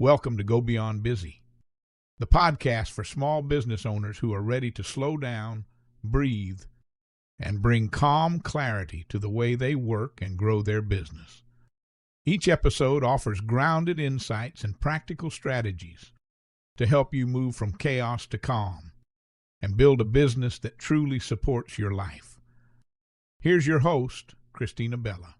Welcome to Go Beyond Busy, the podcast for small business owners who are ready to slow down, breathe, and bring calm clarity to the way they work and grow their business. Each episode offers grounded insights and practical strategies to help you move from chaos to calm and build a business that truly supports your life. Here's your host, Christina Bella.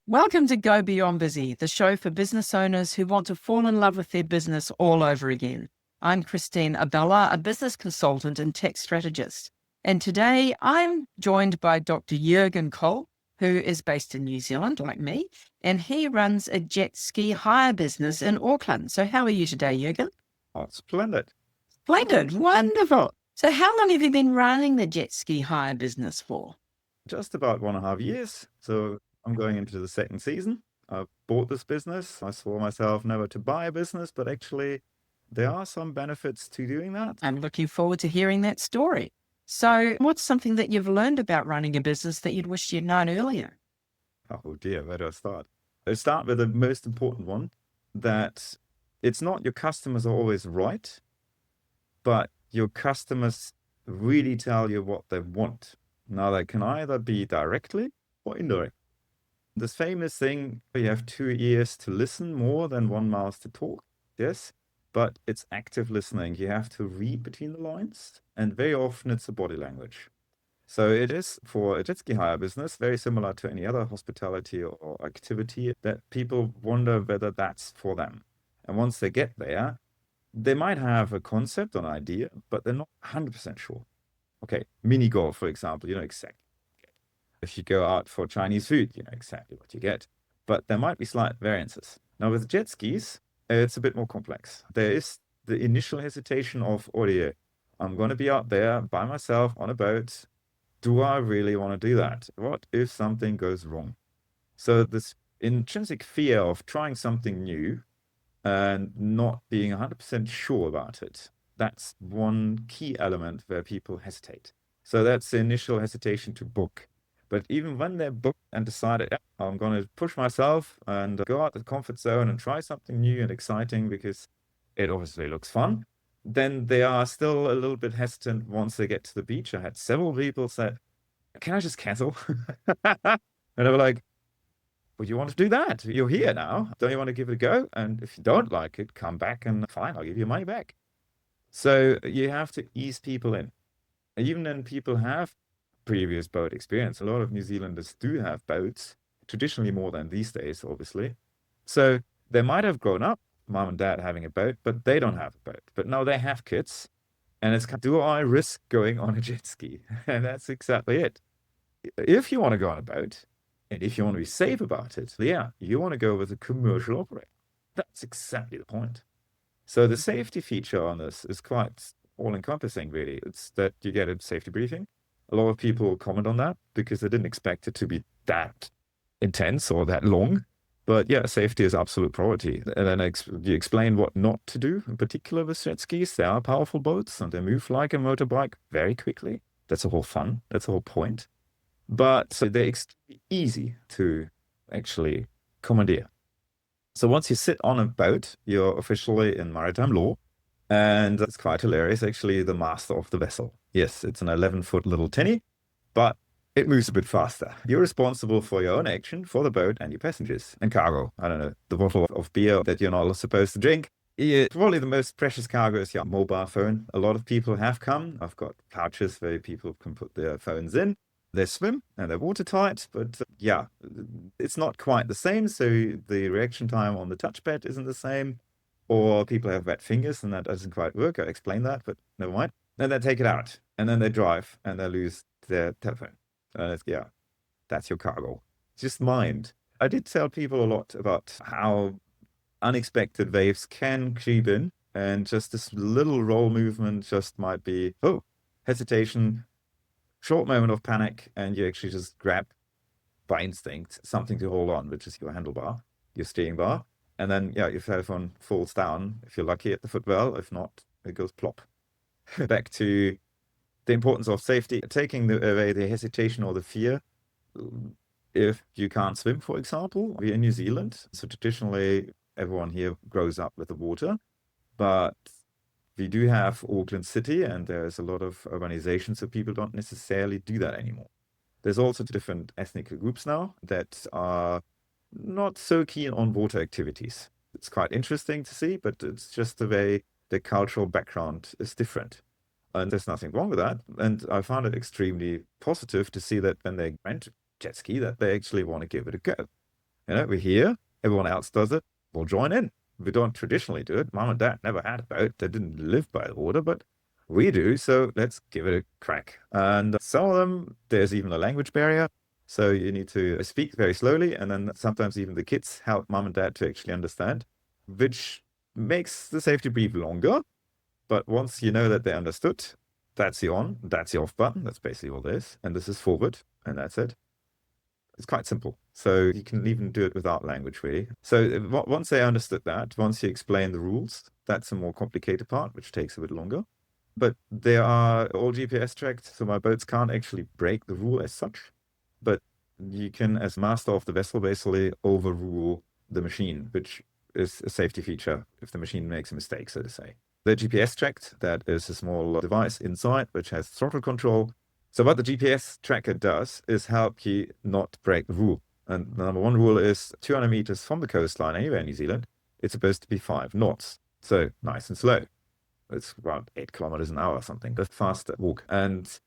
Welcome to Go Beyond Busy, the show for business owners who want to fall in love with their business all over again. I'm Christine Abella, a business consultant and tech strategist. And today I'm joined by Dr. Jürgen Cole, who is based in New Zealand, like me, and he runs a jet ski hire business in Auckland. So how are you today, Jürgen? Oh, splendid. Splendid, wonderful. So how long have you been running the jet ski hire business for? Just about 1.5 years. So I'm going into the second season. I bought this business. I swore myself never to buy a business, but actually there are some benefits to doing that. I'm looking forward to hearing that story. So what's something that you've learned about running a business that you'd wished you'd known earlier? Oh dear, where do I start? I start with the most important one, that it's not your customers are always right, but your customers really tell you what they want. Now, they can either be directly or indirect. This famous thing, you have 2 ears to listen more than 1 mouth to talk. Yes, but it's active listening. You have to read between the lines, and very often it's a body language. So it is for a jet ski hire business, very similar to any other hospitality or activity, that people wonder whether that's for them. And once they get there, they might have a concept or an idea, but they're not 100% sure. Okay, mini golf, for example, you know exactly. If you go out for Chinese food, you know exactly what you get. But there might be slight variances. Now, with jet skis, it's a bit more complex. There is the initial hesitation of, oh dear, I'm going to be out there by myself on a boat. Do I really want to do that? What if something goes wrong? So this intrinsic fear of trying something new and not being 100% sure about it, that's one key element where people hesitate. So that's the initial hesitation to book. But even when they're booked and decided, yeah, I'm going to push myself and go out the comfort zone and try something new and exciting because it obviously looks fun, then they are still a little bit hesitant once they get to the beach. I had several people say, can I just cancel? And they were like, well, you want to do that? You're here now. Don't you want to give it a go? And if you don't like it, come back and fine, I'll give you your money back. So you have to ease people in. Even when people have previous boat experience, a lot of New Zealanders do have boats, traditionally more than these days, obviously. So they might have grown up, mom and dad having a boat, but they don't have a boat. But now they have kids. And it's, do I risk going on a jet ski? And that's exactly it. If you want to go on a boat, and if you want to be safe about it, yeah, you want to go with a commercial operator. That's exactly the point. So the safety feature on this is quite all-encompassing, really. It's that you get a safety briefing. A lot of people comment on that because they didn't expect it to be that intense or that long. But yeah, safety is absolute priority. And then you explain what not to do, in particular with jet skis. They are powerful boats and they move like a motorbike very quickly. That's the whole fun. That's the whole point. But they're extremely easy to actually commandeer. So once you sit on a boat, you're officially in maritime law. And it's quite hilarious, actually, the master of the vessel. Yes, it's an 11-foot little tinny, but it moves a bit faster. You're responsible for your own action, for the boat and your passengers and cargo. I don't know, the bottle of beer that you're not supposed to drink. Yeah, probably the most precious cargo is your mobile phone. A lot of people have come. I've got pouches where people can put their phones in. They swim and they're watertight, but yeah, it's not quite the same. So the reaction time on the touchpad isn't the same. Or people have wet fingers and that doesn't quite work. I explained that, but never mind. Then they take it out and then they drive and they lose their telephone. Yeah, that's your cargo. Just mind. I did tell people a lot about how unexpected waves can creep in, and just this little roll movement just might be, oh, hesitation, short moment of panic, and you actually just grab by instinct something to hold on, which is your handlebar, your steering bar. And then, yeah, your telephone falls down, if you're lucky, at the footwell. If not, it goes plop. Back to the importance of safety, taking away the hesitation or the fear. If you can't swim, for example, we're in New Zealand. So traditionally, everyone here grows up with the water, but we do have Auckland City, and there's a lot of urbanization, so people don't necessarily do that anymore. There's also different ethnic groups now that are not so keen on water activities. It's quite interesting to see, but it's just the way the cultural background is different. And there's nothing wrong with that. And I found it extremely positive to see that when they rent jet ski, that they actually want to give it a go. We're here, everyone else does it, we'll join in. We don't traditionally do it. Mom and dad never had a boat. They didn't live by the water, but we do. So let's give it a crack. And some of them, there's even a language barrier. So you need to speak very slowly. And then sometimes even the kids help mom and dad to actually understand, which makes the safety brief longer. But once you know that they understood, that's the on, that's the off button. That's basically all it is. And this is forward, and that's it. It's quite simple. So you can even do it without language, really. So once they understood that, once you explain the rules, that's a more complicated part, which takes a bit longer. But they are all GPS tracked, so my boats can't actually break the rule as such. But you can, as master of the vessel, basically overrule the machine, which is a safety feature if the machine makes a mistake, so to say. They're GPS tracked. That is a small device inside which has throttle control. So what the GPS tracker does is help you not break the rule. And the number one rule is 200 meters from the coastline anywhere in New Zealand, it's supposed to be 5 knots. So nice and slow. It's about 8 kilometers an hour or something, a faster walk. And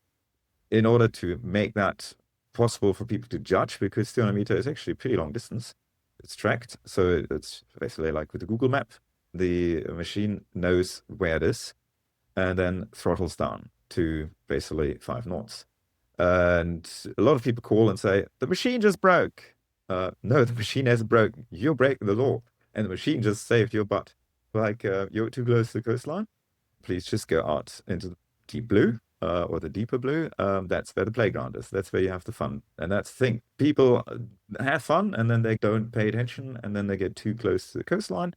in order to make that possible for people to judge, because 200 meters is actually a pretty long distance, it's tracked. So it's basically like with the Google map. The machine knows where it is and then throttles down to basically 5 knots. And a lot of people call and say, the machine just broke. No, the machine hasn't broken. You're breaking the law. And the machine just saved your butt. Like, you're too close to the coastline. Please just go out into the deep blue or the deeper blue. That's where the playground is. That's where you have the fun. And that's the thing. People have fun and then they don't pay attention and then they get too close to the coastline.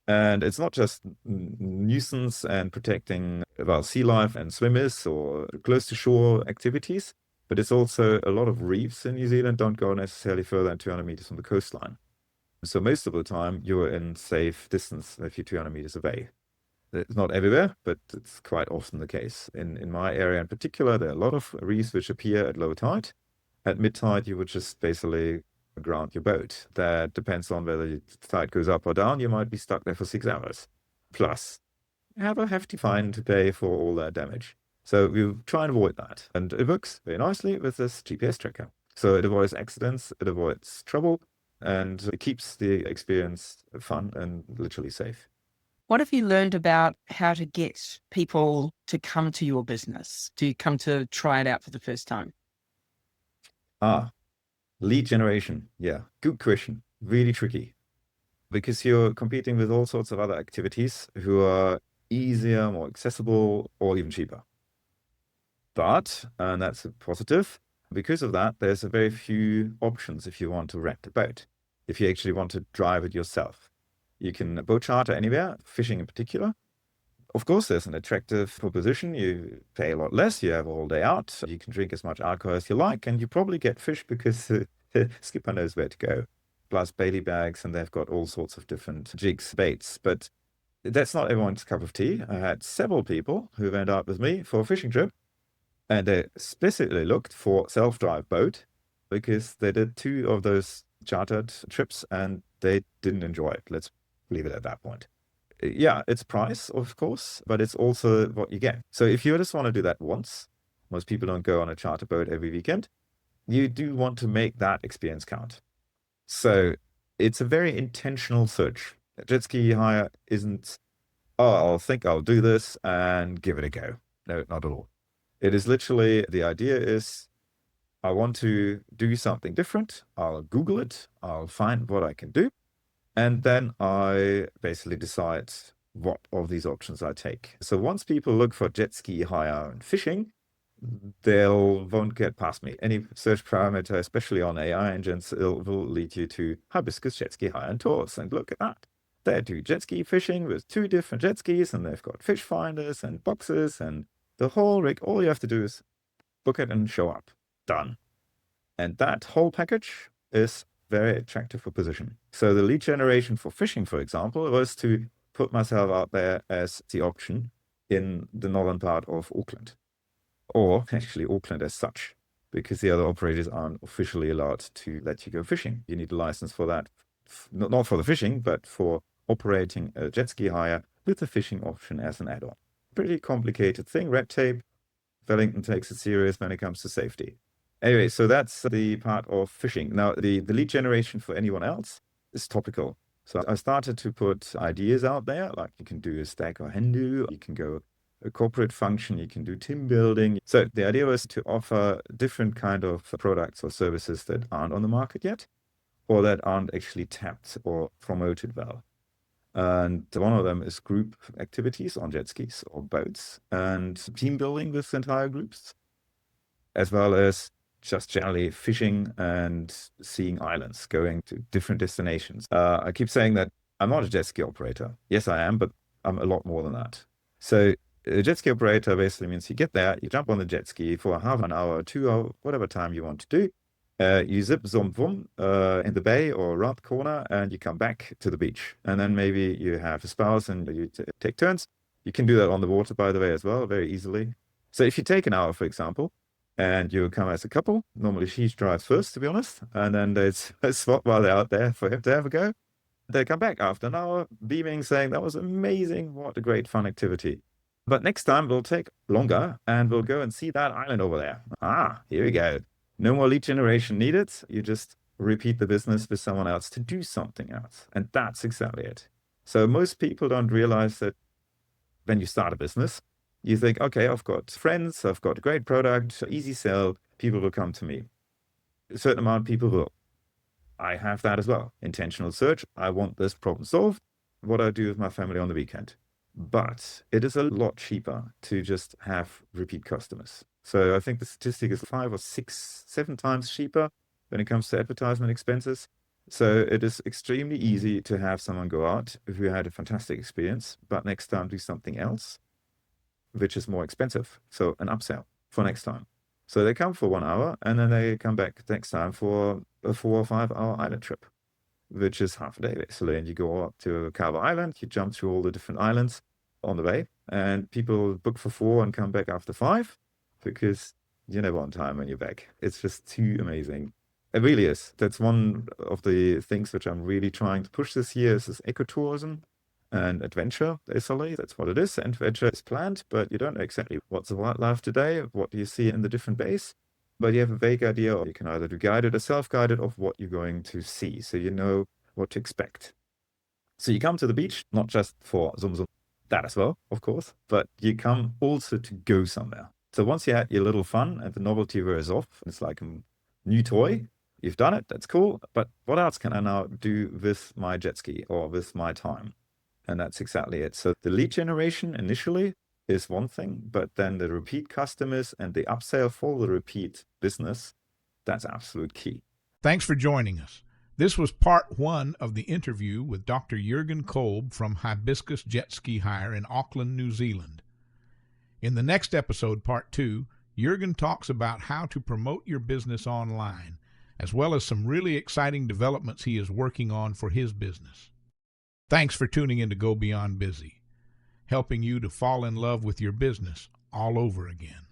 And it's not just nuisance and protecting sea life and swimmers or close to shore activities, but it's also a lot of reefs in New Zealand don't go necessarily further than 200 meters from the coastline. So most of the time you're in safe distance if you're 200 meters away. It's not everywhere, but it's quite often the case. In my area in particular, there are a lot of reefs which appear at low tide. At mid tide, you would just basically ground your boat. That depends on whether the tide goes up or down. You might be stuck there for 6 hours. Plus, you have a hefty fine to pay for all that damage. So we try and avoid that. And it works very nicely with this GPS tracker. So it avoids accidents, it avoids trouble, and it keeps the experience fun and literally safe. What have you learned about how to get people to come to your business, to come to try it out for the first time? Lead generation. Yeah, good question. Really tricky. Because you're competing with all sorts of other activities who are easier, more accessible, or even cheaper. But, and that's a positive, because of that, there's a very few options if you want to rent a boat, if you actually want to drive it yourself. You can boat charter anywhere, fishing in particular. Of course, there's an attractive proposition. You pay a lot less, you have all day out, you can drink as much alcohol as you like, and you probably get fish because the skipper knows where to go. Plus Bailey bags, and they've got all sorts of different jigs, baits. But that's not everyone's cup of tea. I had several people who went out with me for a fishing trip, and they specifically looked for self-drive boat because they did 2 of those chartered trips and they didn't enjoy it. Let's leave it at that point. Yeah, it's price, of course, but it's also what you get. So if you just want to do that once, most people don't go on a charter boat every weekend, you do want to make that experience count. So it's a very intentional search. Jet ski hire isn't, I'll think I'll do this and give it a go. No, not at all. It is literally, the idea is, I want to do something different. I'll Google it. I'll find what I can do. And then I basically decide what of these options I take. So once people look for jet ski hire and fishing, they won't get past me. Any search parameter, especially on AI engines, will lead you to Hibiscus jet ski hire and tours. And look at that. They do jet ski fishing with 2 different jet skis, and they've got fish finders and boxes and the whole rig. All you have to do is book it and show up. Done. And that whole package is very attractive proposition. So the lead generation for fishing, for example, was to put myself out there as the option in the northern part of Auckland, or actually Auckland as such, because the other operators aren't officially allowed to let you go fishing. You need a license for that, not for the fishing, but for operating a jet ski hire with the fishing option as an add-on. Pretty complicated thing, red tape. Wellington takes it serious when it comes to safety. Anyway, so that's the part of fishing. Now, the lead generation for anyone else is topical. So I started to put ideas out there, like you can do a Stag or Hindu, you can go a corporate function, you can do team building. So the idea was to offer different kind of products or services that aren't on the market yet, or that aren't actually tapped or promoted well. And one of them is group activities on jet skis or boats, and team building with entire groups, as well as just generally fishing and seeing islands, going to different destinations. I keep saying that I'm not a jet ski operator. Yes, I am, but I'm a lot more than that. So a jet ski operator basically means you get there, you jump on the jet ski for half an hour, 2 hours, whatever time you want to do. You zip, zoom, boom, in the bay or around the corner, and you come back to the beach. And then maybe you have a spouse and you take turns. You can do that on the water, by the way, as well, very easily. So if you take an hour, for example, and you come as a couple, normally she drives first, to be honest, and then there's a spot while they're out there for him to have a go. They come back after an hour, beaming, saying, that was amazing, what a great fun activity. But next time we'll take longer, and we'll go and see that island over there. Here we go. No more lead generation needed. You just repeat the business with someone else to do something else. And that's exactly it. So most people don't realize that when you start a business, you think, okay, I've got friends, I've got a great product, easy sell, people will come to me. A certain amount of people will. I have that as well. Intentional search. I want this problem solved. What do I do with my family on the weekend? But it is a lot cheaper to just have repeat customers. So I think the statistic is 5 or 6, 7 times cheaper when it comes to advertisement expenses. So it is extremely easy to have someone go out who had a fantastic experience, but next time do something else, which is more expensive. So an upsell for next time. So they come for 1 hour and then they come back next time for a 4 or 5 hour island trip, which is half a day basically. And you go up to Carver Island, you jump through all the different islands on the way, and people book for 4 and come back after 5 because you're never on time when you're back. It's just too amazing. It really is. That's one of the things which I'm really trying to push this year is this ecotourism and adventure, basically. That's what it is. Adventure is planned, but you don't know exactly what's the wildlife today, what do you see in the different bays. But you have a vague idea, or you can either do guided or self-guided of what you're going to see, so you know what to expect. So you come to the beach, not just for Zum Zum, that as well, of course, but you come also to go somewhere. So once you had your little fun and the novelty wears off, it's like a new toy, you've done it, that's cool, but what else can I now do with my jet ski or with my time? And that's exactly it. So the lead generation initially is one thing, but then the repeat customers and the upsell for the repeat business, that's absolute key. Thanks for joining us. This was part 1 of the interview with Dr. Jürgen Kolb from Hibiscus Jet Ski Hire in Auckland, New Zealand. In the next episode, part 2, Jürgen talks about how to promote your business online, as well as some really exciting developments he is working on for his business. Thanks for tuning in to Go Beyond Busy, helping you to fall in love with your business all over again.